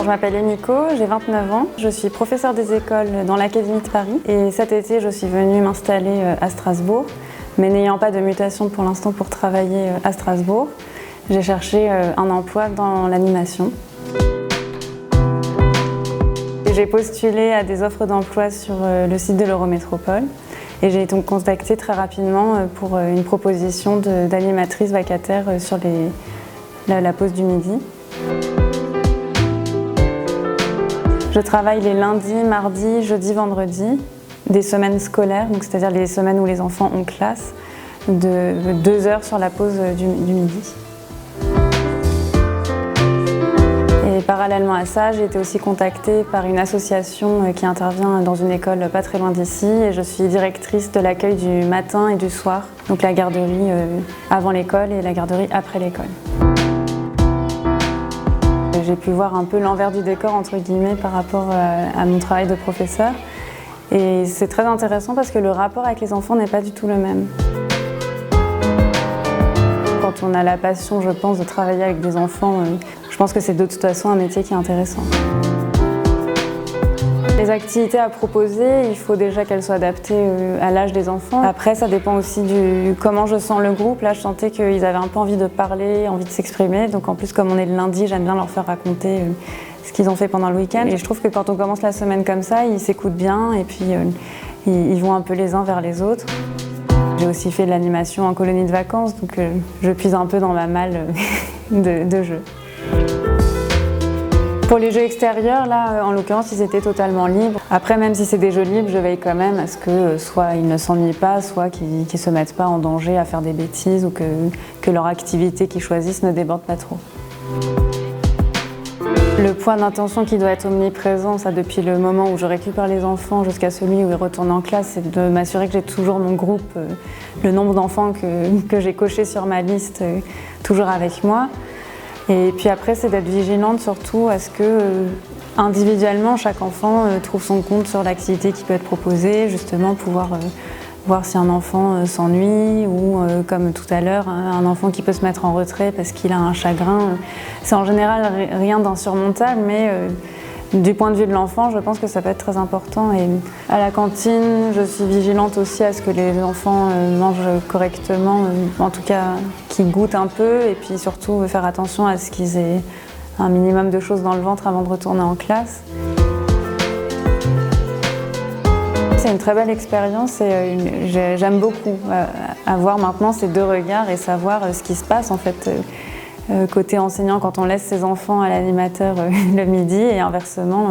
m'appelle Emiko, j'ai 29 ans. Je suis professeure des écoles dans l'Académie de Paris. Et cet été, je suis venue m'installer à Strasbourg. Mais n'ayant pas de mutation pour l'instant pour travailler à Strasbourg, j'ai cherché un emploi dans l'animation. J'ai postulé à des offres d'emploi sur le site de l'Eurométropole. Et j'ai été contactée très rapidement pour une proposition d'animatrice vacataire sur la pause du midi. Je travaille les lundis, mardis, jeudis, vendredis, des semaines scolaires, donc c'est-à-dire les semaines où les enfants ont classe, de 2 heures sur la pause du midi. Et parallèlement à ça, j'ai été aussi contactée par une association qui intervient dans une école pas très loin d'ici et je suis directrice de l'accueil du matin et du soir, donc la garderie avant l'école et la garderie après l'école. J'ai pu voir un peu l'envers du décor entre guillemets par rapport à mon travail de professeur et c'est très intéressant parce que le rapport avec les enfants n'est pas du tout le même. Quand on a la passion, je pense, de travailler avec des enfants, je pense que c'est de toute façon un métier qui est intéressant. Les activités à proposer, il faut déjà qu'elles soient adaptées à l'âge des enfants. Après, ça dépend aussi du comment je sens le groupe. Là, je sentais qu'ils avaient un peu envie de parler, envie de s'exprimer. Donc en plus, comme on est le lundi, j'aime bien leur faire raconter ce qu'ils ont fait pendant le week-end. Et je trouve que quand on commence la semaine comme ça, ils s'écoutent bien et puis ils vont un peu les uns vers les autres. J'ai aussi fait de l'animation en colonie de vacances, donc je puise un peu dans ma malle de jeux. Pour les jeux extérieurs, là, en l'occurrence, ils étaient totalement libres. Après, même si c'est des jeux libres, je veille quand même à ce que soit ils ne s'ennuient pas, soit qu'ils ne se mettent pas en danger à faire des bêtises ou que leur activité qu'ils choisissent ne déborde pas trop. Le point d'intention qui doit être omniprésent, ça depuis le moment où je récupère les enfants jusqu'à celui où ils retournent en classe, c'est de m'assurer que j'ai toujours mon groupe, le nombre d'enfants que j'ai coché sur ma liste, toujours avec moi. Et puis après, c'est d'être vigilante surtout à ce que, individuellement, chaque enfant trouve son compte sur l'activité qui peut être proposée, justement pouvoir voir si un enfant s'ennuie ou, comme tout à l'heure, un enfant qui peut se mettre en retrait parce qu'il a un chagrin. C'est en général rien d'insurmontable, mais du point de vue de l'enfant, je pense que ça peut être très important. Et à la cantine, je suis vigilante aussi à ce que les enfants mangent correctement, en tout cas qu'ils goûtent un peu, et puis surtout faire attention à ce qu'ils aient un minimum de choses dans le ventre avant de retourner en classe. C'est une très belle expérience et j'aime beaucoup avoir maintenant ces deux regards et savoir ce qui se passe en fait côté enseignant quand on laisse ses enfants à l'animateur le midi et inversement.